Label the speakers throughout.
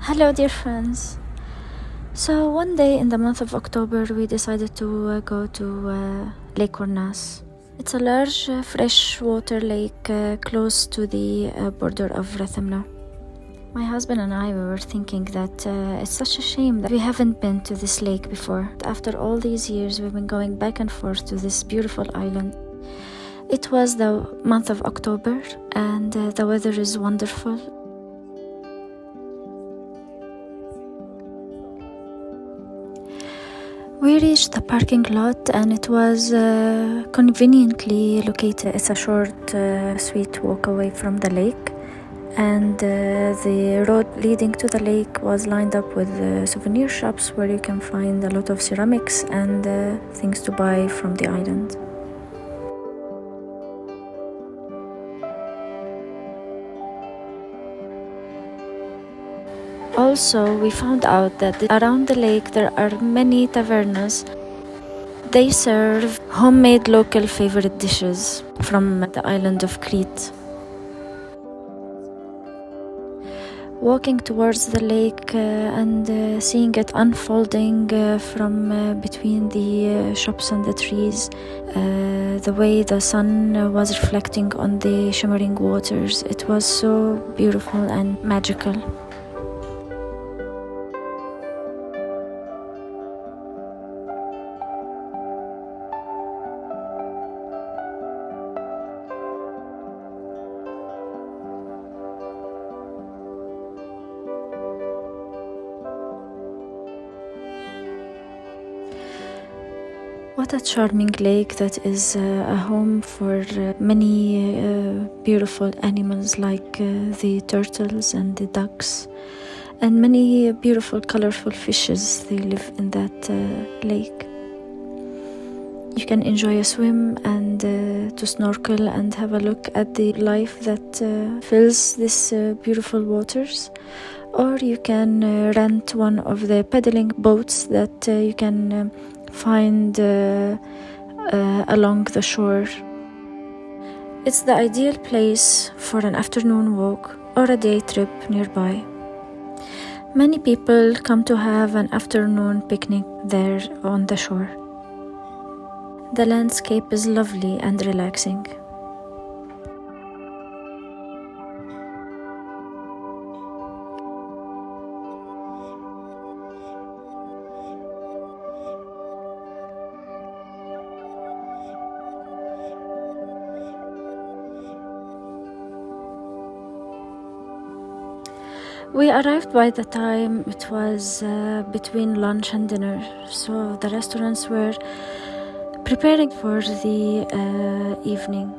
Speaker 1: Hello, dear friends. So, one day in the month of October, we decided to go to Lake Kournas. It's a large freshwater lake close to the border of Rethymno. My husband and I were thinking that it's such a shame that we haven't been to this lake before. After all these years, we've been going back and forth to this beautiful island. It was the month of October, and the weather is wonderful. We reached the parking lot and it was conveniently located. It's a short, sweet walk away from the lake, and the road leading to the lake was lined up with souvenir shops where you can find a lot of ceramics and things to buy from the island. Also, we found out that around the lake there are many tavernas. They serve homemade local favorite dishes from the island of Crete. Walking towards the lake and seeing it unfolding from between the shops and the trees, the way the sun was reflecting on the shimmering waters, it was so beautiful and magical. What a charming lake that is a home for many beautiful animals like the turtles and the ducks, and many beautiful colorful fishes. They live in that lake. You can enjoy a swim and to snorkel and have a look at the life that fills this beautiful waters, or you can rent one of the paddling boats that you can find along the shore. It's the ideal place for an afternoon walk or a day trip nearby. Many people come to have an afternoon picnic there on the shore. The landscape is lovely and relaxing. We arrived by the time it was between lunch and dinner, so the restaurants were preparing for the evening.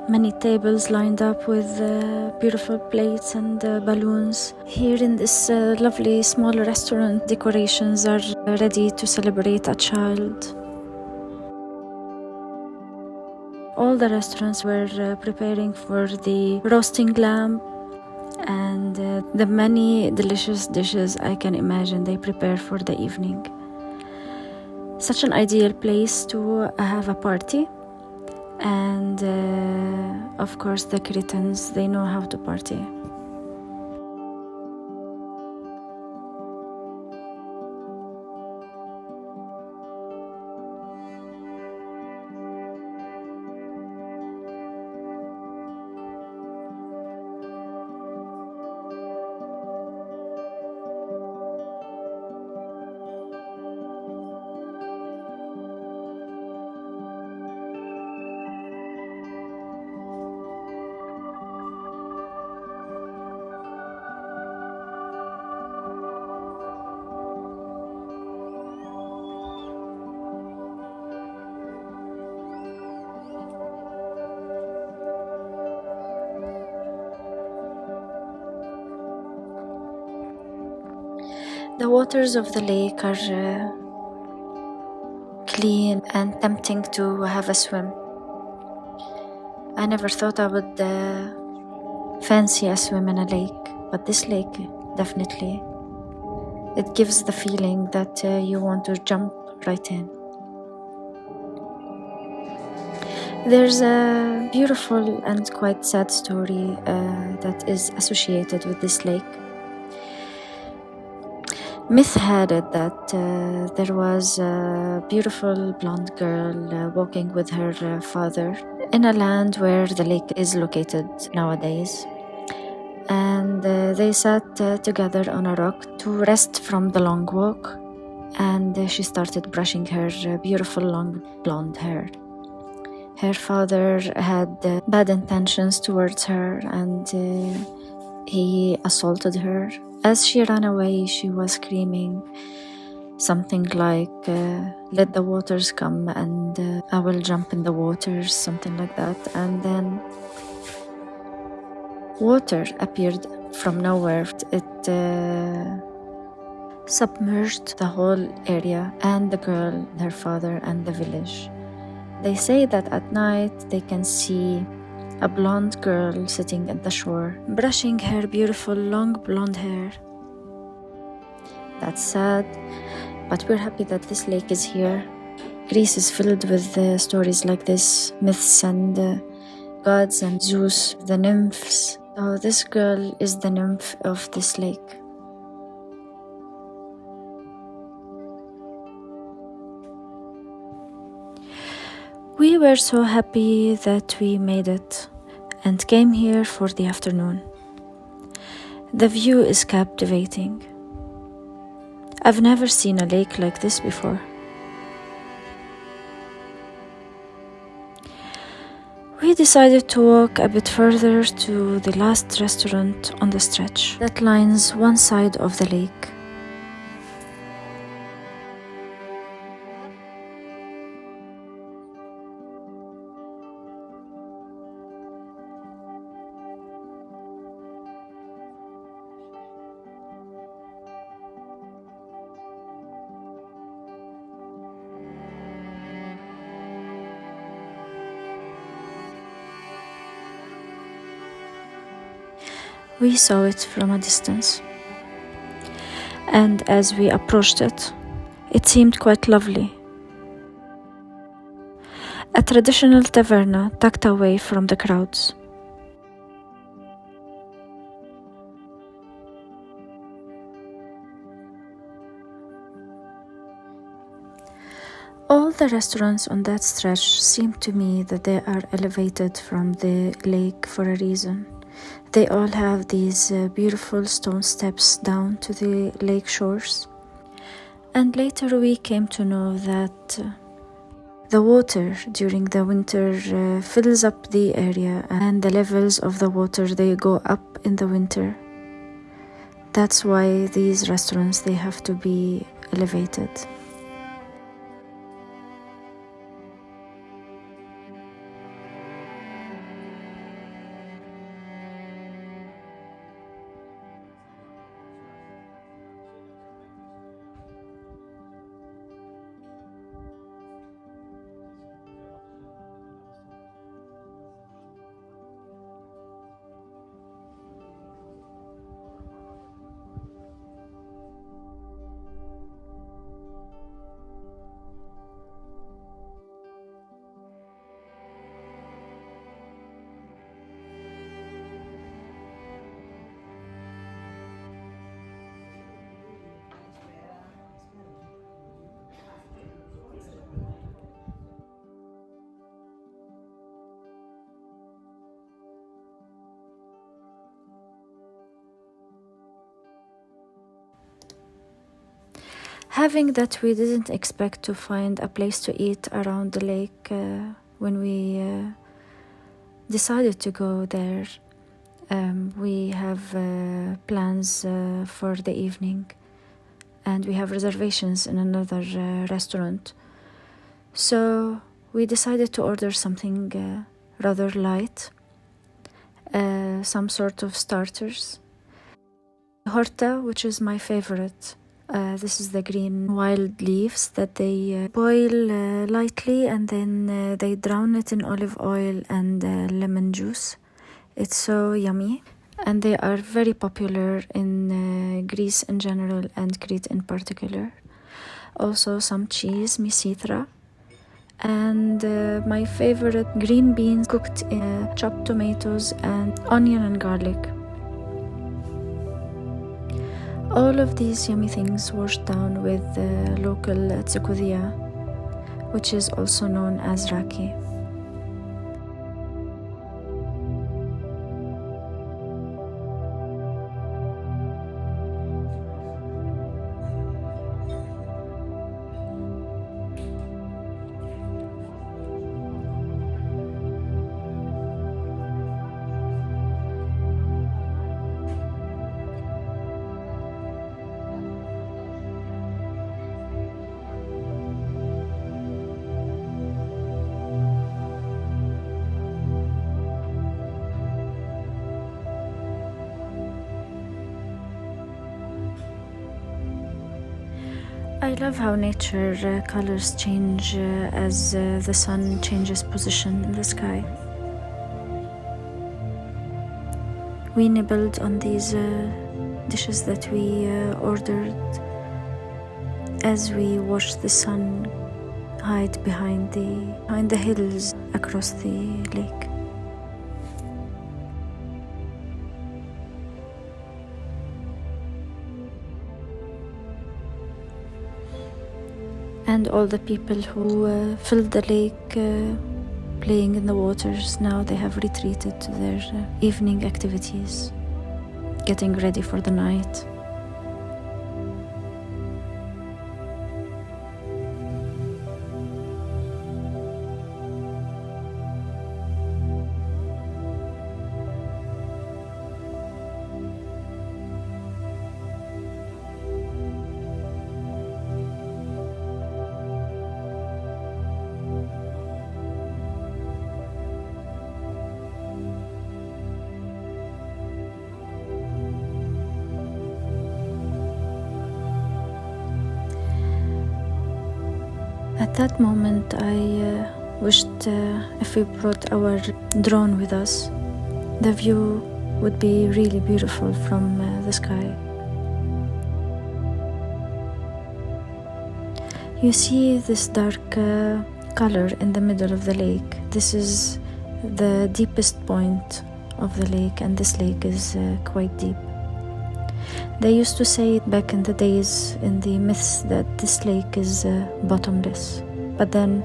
Speaker 1: Many tables lined up with beautiful plates and balloons. Here in this lovely small restaurant, decorations are ready to celebrate a child. All the restaurants were preparing for the roasting lamb and the many delicious dishes I can imagine they prepare for the evening. Such an ideal place to have a party, and of course the Cretans, they know how to party. The waters of the lake are clean and tempting to have a swim. I never thought I would fancy a swim in a lake, but this lake, definitely, it gives the feeling that you want to jump right in. There's a beautiful and quite sad story that is associated with this lake. Myth had it that there was a beautiful blonde girl walking with her father in a land where the lake is located nowadays. And they sat together on a rock to rest from the long walk. And she started brushing her beautiful long blonde hair. Her father had bad intentions towards her, and he assaulted her. As she ran away, she was screaming something like, let the waters come and I will jump in the waters, something like that. And then water appeared from nowhere. It submerged the whole area and the girl, her father, and the village. They say that at night they can see a blonde girl sitting at the shore, brushing her beautiful long blonde hair. That's sad, but we're happy that this lake is here. Greece is filled with stories like this, myths and gods and Zeus, the nymphs. So this girl is the nymph of this lake. We were so happy that we made it and came here for the afternoon. The view is captivating. I've never seen a lake like this before. We decided to walk a bit further to the last restaurant on the stretch that lines one side of the lake. We saw it from a distance, and as we approached it, it seemed quite lovely. A traditional taverna tucked away from the crowds. All the restaurants on that stretch seem to me that they are elevated from the lake for a reason. They all have these beautiful stone steps down to the lake shores. And later we came to know that the water during the winter fills up the area, and the levels of the water, they go up in the winter. That's why these restaurants, they have to be elevated. Having that we didn't expect to find a place to eat around the lake when we decided to go there. We have plans for the evening, and we have reservations in another restaurant. So we decided to order something rather light, some sort of starters. Horta, which is my favorite. This is the green wild leaves that they boil lightly, and then they drown it in olive oil and lemon juice. It's so yummy, and they are very popular in Greece in general and Crete in particular. Also some cheese, misitra, and my favorite, green beans cooked in chopped tomatoes and onion and garlic. All of these yummy things washed down with local tsukudia, which is also known as raki. I love how nature colors change as the sun changes position in the sky. We nibbled on these dishes that we ordered as we watched the sun hide behind the hills across the lake. And all the people who filled the lake playing in the waters, now they have retreated to their evening activities, getting ready for the night. At that moment, I wished if we brought our drone with us, the view would be really beautiful from the sky. You see this dark color in the middle of the lake. This is the deepest point of the lake, and this lake is quite deep. They used to say back in the days in the myths that this lake is bottomless. But then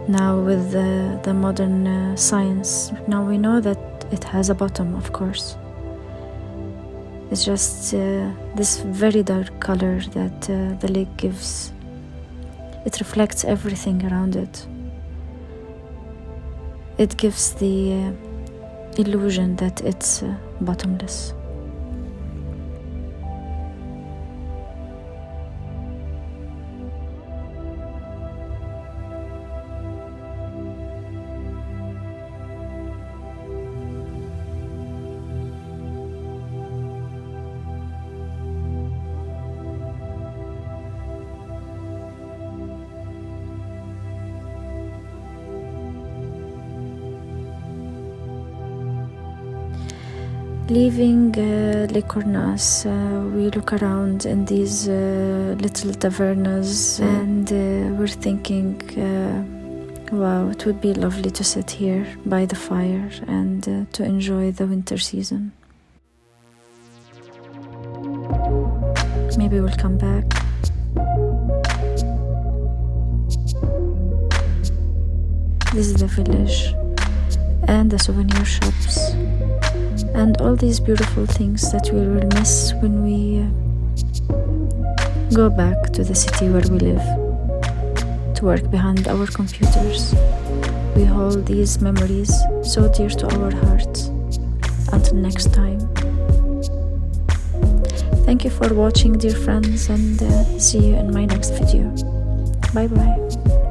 Speaker 1: now with the modern science, now we know that it has a bottom, of course. It's just this very dark color that the lake gives. It reflects everything around it. It gives the illusion that it's bottomless. Leaving Lake Kournas, we look around in these little tavernas, and we're thinking, wow, it would be lovely to sit here by the fire and to enjoy the winter season. Maybe we'll come back. This is the village and the souvenir shops and all these beautiful things that we will miss when we go back to the city where we live, to work behind our computers. We hold these memories so dear to our hearts. Until next time. Thank you for watching, dear friends, and see you in my next video. Bye bye.